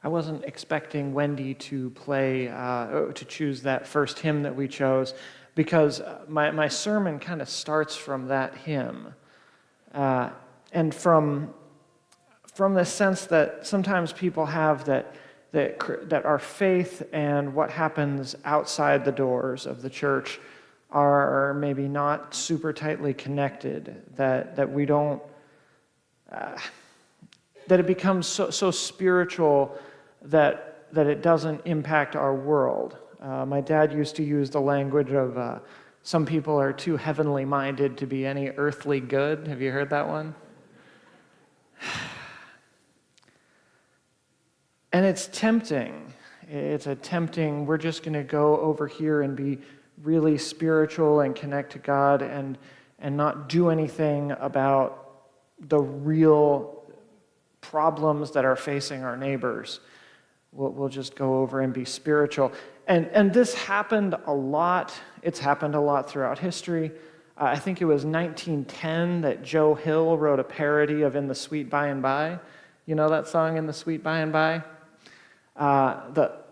I wasn't expecting Wendy to to choose that first hymn that we chose, because my sermon kind of starts from that hymn. And from the sense that sometimes people have that our faith and what happens outside the doors of the church are maybe not super tightly connected, that we don't, that it becomes so spiritual that it doesn't impact our world. My dad used to use the language of some people are too heavenly minded to be any earthly good. Have you heard that one? And it's tempting. It's a tempting, we're just going to go over here and be really spiritual and connect to God and not do anything about the real problems that are facing our neighbors. We'll just go over and be spiritual. And this happened a lot. It's happened a lot throughout history. I think it was 1910 that Joe Hill wrote a parody of In the Sweet By and By. You know that song, In the Sweet By and By?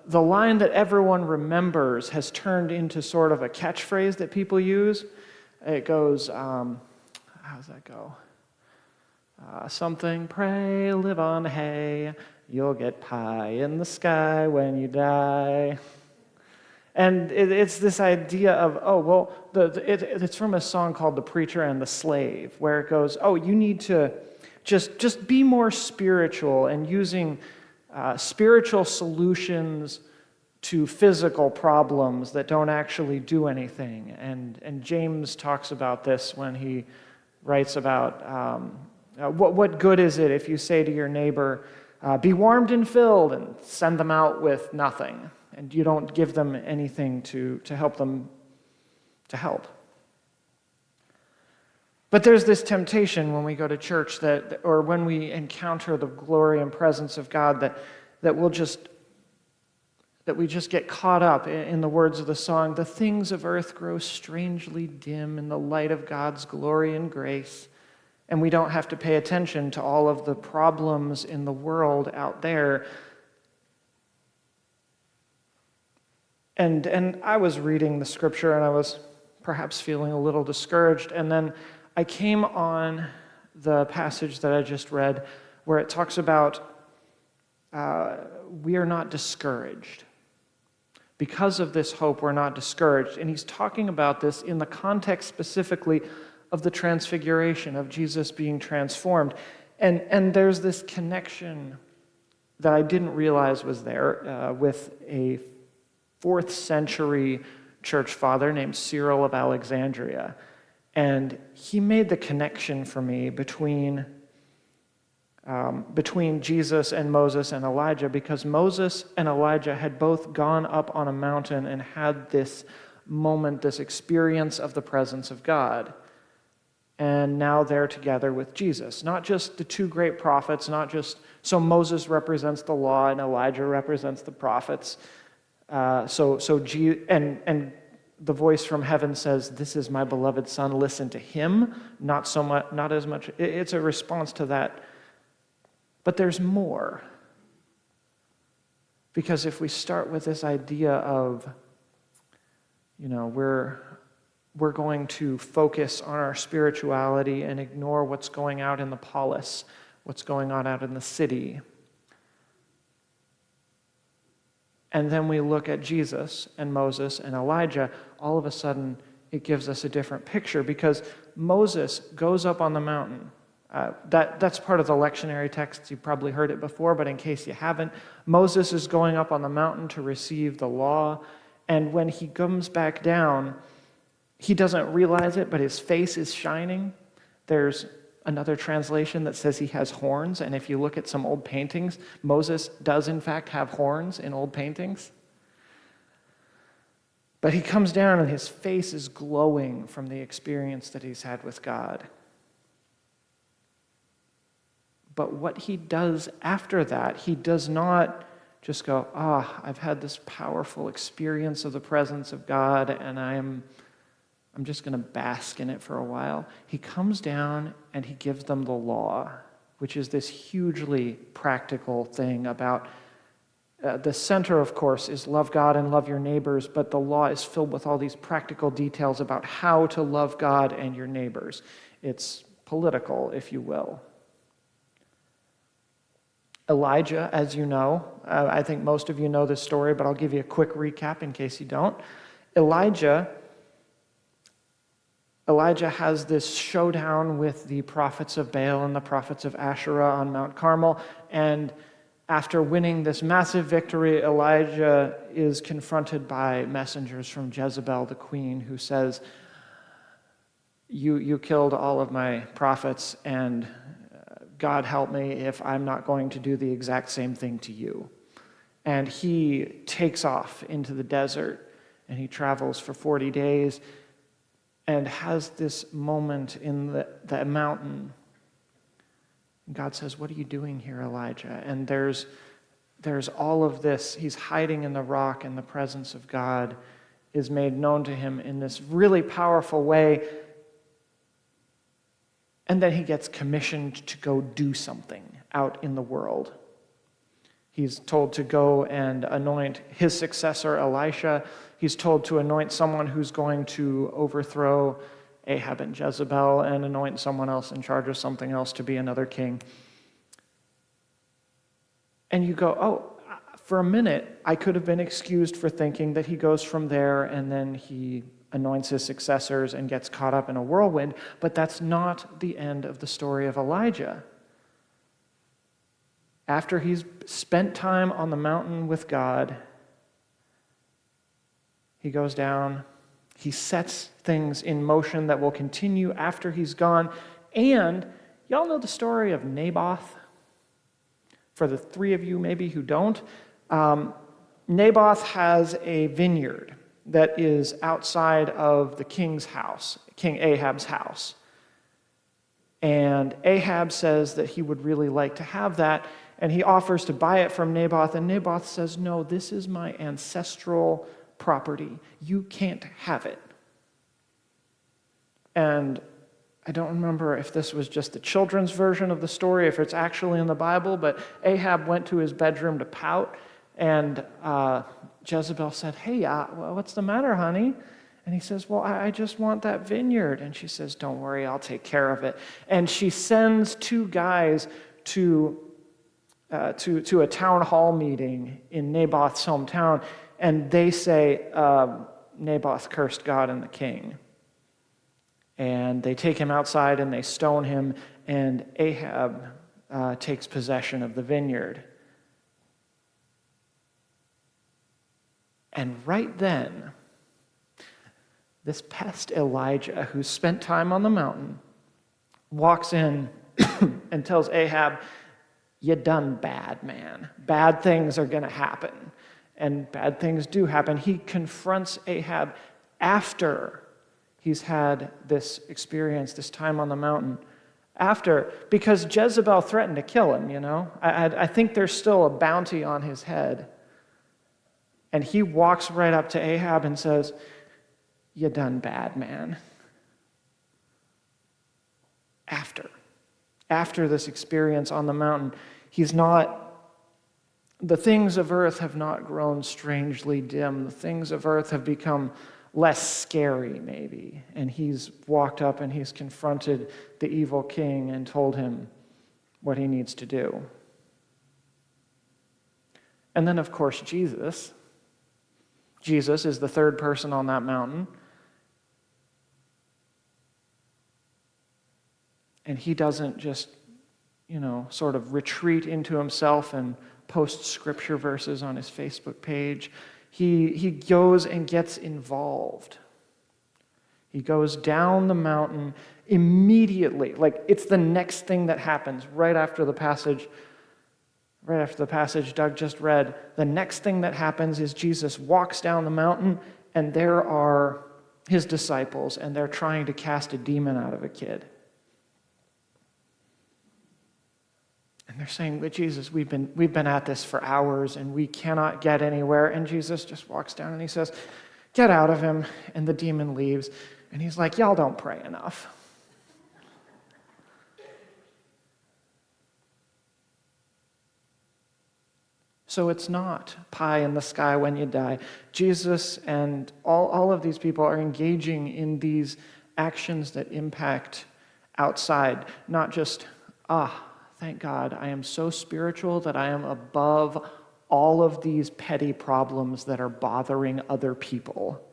The line that everyone remembers has turned into sort of a catchphrase that people use. It goes, how does that go? Something, pray, live on hay, you'll get pie in the sky when you die. And it's this idea of, it's from a song called The Preacher and the Slave, where it goes, you need to just be more spiritual, and using spiritual solutions to physical problems that don't actually do anything. And James talks about this when he writes about what good is it if you say to your neighbor, be warmed and filled, and send them out with nothing, and you don't give them anything to help them to help. But there's this temptation when we go to church or when we encounter the glory and presence of God that we just get caught up in the words of the song, the things of earth grow strangely dim in the light of God's glory and grace. And we don't have to pay attention to all of the problems in the world out there. And I was reading the scripture, and I was perhaps feeling a little discouraged. And then I came on the passage that I just read, where it talks about we are not discouraged. Because of this hope, we're not discouraged. And he's talking about this in the context specifically of the transfiguration, of Jesus being transformed. And there's this connection that I didn't realize was there with a 4th century church father named Cyril of Alexandria. And he made the connection for me between Jesus and Moses and Elijah, because Moses and Elijah had both gone up on a mountain and had this moment, this experience of the presence of God. And now they're together with Jesus. Not just the two great prophets, so Moses represents the law and Elijah represents the prophets. And the voice from heaven says, "This is my beloved son, listen to him." Not as much. It's a response to that. But there's more. Because if we start with this idea of, we're going to focus on our spirituality and ignore what's going out in the polis, what's going on out in the city. And then we look at Jesus and Moses and Elijah, all of a sudden it gives us a different picture, because Moses goes up on the mountain. That's part of the lectionary text. You probably heard it before, but in case you haven't, Moses is going up on the mountain to receive the law, and when he comes back down, he doesn't realize it, but his face is shining. There's another translation that says he has horns, and if you look at some old paintings, Moses does in fact have horns in old paintings. But he comes down and his face is glowing from the experience that he's had with God. But what he does after that, he does not just go, I've had this powerful experience of the presence of God, and I'm just going to bask in it for a while. He comes down and he gives them the law, which is this hugely practical thing about The center, of course, is love God and love your neighbors, but the law is filled with all these practical details about how to love God and your neighbors. It's political, if you will. Elijah, as you know, I think most of you know this story, but I'll give you a quick recap in case you don't. Elijah has this showdown with the prophets of Baal and the prophets of Asherah on Mount Carmel, and after winning this massive victory, Elijah is confronted by messengers from Jezebel, the queen, who says, You killed all of my prophets, and God help me if I'm not going to do the exact same thing to you. And he takes off into the desert, and he travels for 40 days and has this moment in the mountain. And God says, what are you doing here, Elijah? And there's all of this. He's hiding in the rock, and the presence of God is made known to him in this really powerful way. And then he gets commissioned to go do something out in the world. He's told to go and anoint his successor, Elisha. He's told to anoint someone who's going to overthrow Ahab and Jezebel and anoint someone else in charge of something else to be another king. And you go, oh, for a minute, I could have been excused for thinking that he goes from there and then he anoints his successors and gets caught up in a whirlwind, but that's not the end of the story of Elijah. After he's spent time on the mountain with God, he goes down, he sets things in motion that will continue after he's gone, and y'all know the story of Naboth? For the three of you maybe who don't, Naboth has a vineyard that is outside of the king's house, King Ahab's house. And Ahab says that he would really like to have that, and he offers to buy it from Naboth, and Naboth says, no, this is my ancestral property. You can't have it. And I don't remember if this was just the children's version of the story, if it's actually in the Bible, but Ahab went to his bedroom to pout, and Jezebel said, hey, what's the matter, honey? And he says, well, I just want that vineyard. And she says, don't worry, I'll take care of it. And she sends two guys to a town hall meeting in Naboth's hometown, and they say, Naboth cursed God and the king. And they take him outside and they stone him, and Ahab takes possession of the vineyard. And right then, this pest Elijah, who spent time on the mountain, walks in and tells Ahab, you done bad, man. Bad things are going to happen. And bad things do happen. He confronts Ahab after he's had this experience, this time on the mountain. Because Jezebel threatened to kill him, you know. I think there's still a bounty on his head. And he walks right up to Ahab and says, you done bad, man. After this experience on the mountain, the things of earth have not grown strangely dim. The things of earth have become less scary, maybe. And he's walked up and he's confronted the evil king and told him what he needs to do. And then, of course, Jesus. Jesus is the third person on that mountain. And he doesn't just, sort of retreat into himself and post scripture verses on his Facebook page. He goes and gets involved. He goes down the mountain immediately. Like, it's the next thing that happens right after the passage Doug just read. The next thing that happens is Jesus walks down the mountain, and there are his disciples, and they're trying to cast a demon out of a kid. And they're saying, but Jesus, we've been at this for hours, and we cannot get anywhere. And Jesus just walks down and he says, get out of him. And the demon leaves. And he's like, y'all don't pray enough. So it's not pie in the sky when you die. Jesus and all of these people are engaging in these actions that impact outside, not just, thank God, I am so spiritual that I am above all of these petty problems that are bothering other people.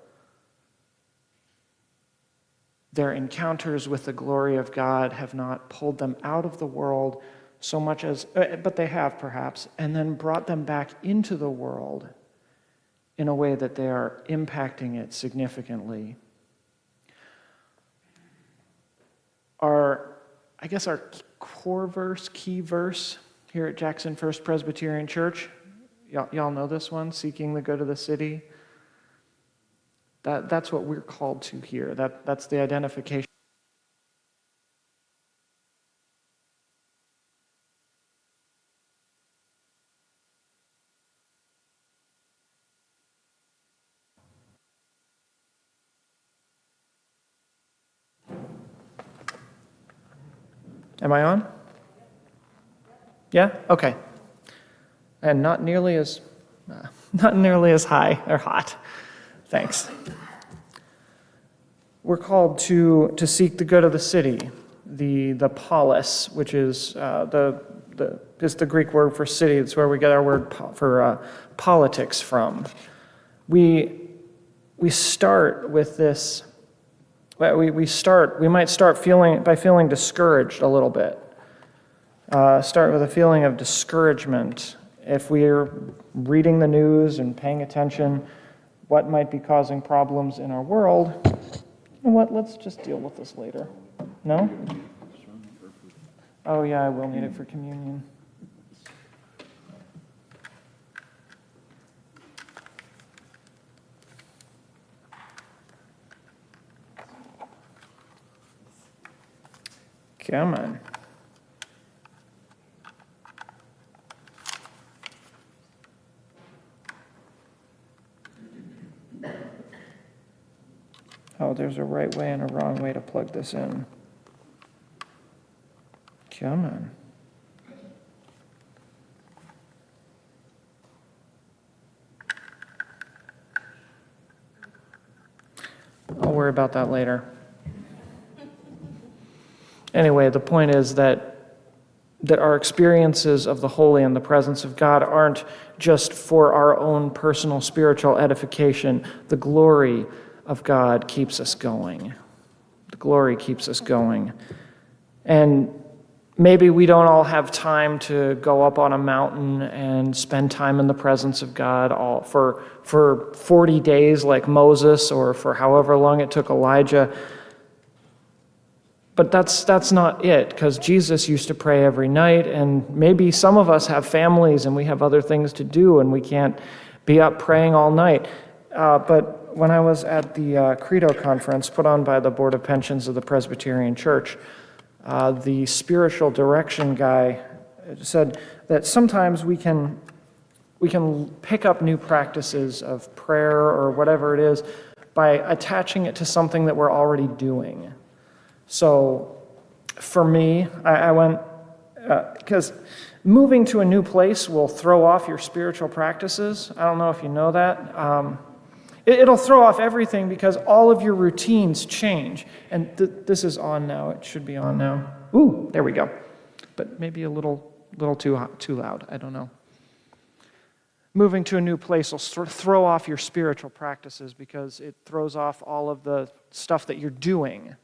Their encounters with the glory of God have not pulled them out of the world so much as, but they have perhaps, and then brought them back into the world in a way that they are impacting it significantly. Our core verse, key verse here at Jackson First Presbyterian Church, y'all know this one, seeking the good of the city. That's what we're called to here. That's the identification. Am I on? Yeah? Okay. And not nearly as high or hot. Thanks. We're called to seek the good of the city, the polis, which is is the Greek word for city. It's where we get our word for politics from. We start with this. We might start feeling discouraged a little bit. Start with a feeling of discouragement if we're reading the news and paying attention what might be causing problems in our world. You know what? Let's just deal with this later. No? Oh yeah, I will need it for communion. Come on. Oh, there's a right way and a wrong way to plug this in. Come on. I'll worry about that later. Anyway, the point is that our experiences of the holy and the presence of God aren't just for our own personal spiritual edification. The glory of God keeps us going. The glory keeps us going. And maybe we don't all have time to go up on a mountain and spend time in the presence of God for 40 days like Moses, or for however long it took Elijah. But that's not it, because Jesus used to pray every night, and maybe some of us have families and we have other things to do and we can't be up praying all night. But when I was at the Credo conference put on by the Board of Pensions of the Presbyterian Church, the spiritual direction guy said that sometimes we can pick up new practices of prayer or whatever it is by attaching it to something that we're already doing. So for me, I went, because moving to a new place will throw off your spiritual practices. I don't know if you know that. It'll throw off everything because all of your routines change. And this is on now. It should be on now. Ooh, there we go. But maybe a little too loud. I don't know. Moving to a new place will throw off your spiritual practices because it throws off all of the stuff that you're doing.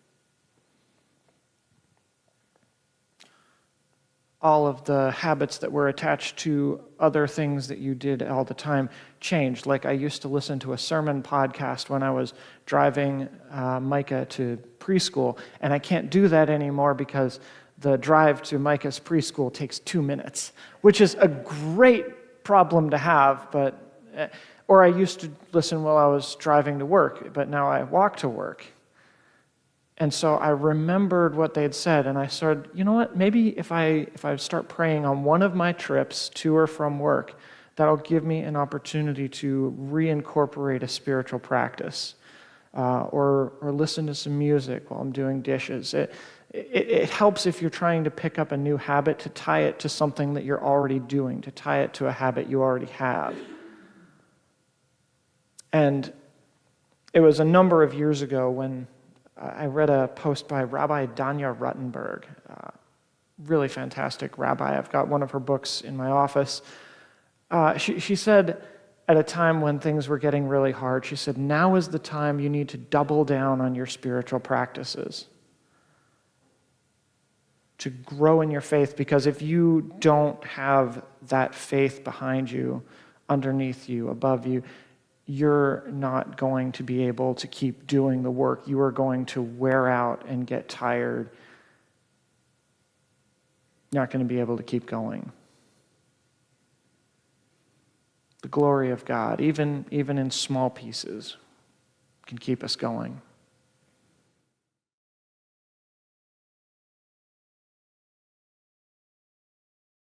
All of the habits that were attached to other things that you did all the time changed. Like I used to listen to a sermon podcast when I was driving Micah to preschool, and I can't do that anymore because the drive to Micah's preschool takes 2 minutes, which is a great problem to have, or I used to listen while I was driving to work, but now I walk to work. And so I remembered what they'd said, and I started, you know what, maybe if I start praying on one of my trips to or from work, that'll give me an opportunity to reincorporate a spiritual practice, or listen to some music while I'm doing dishes. It helps if you're trying to pick up a new habit to tie it to something that you're already doing, to tie it to a habit you already have. And it was a number of years ago when I read a post by Rabbi Danya Ruttenberg, really fantastic rabbi. I've got one of her books in my office. She said, at a time when things were getting really hard, she said, now is the time you need to double down on your spiritual practices, to grow in your faith, because if you don't have that faith behind you, underneath you, above you, you're not going to be able to keep doing the work. You are going to wear out and get tired. You're not going to be able to keep going. The glory of God, even in small pieces, can keep us going.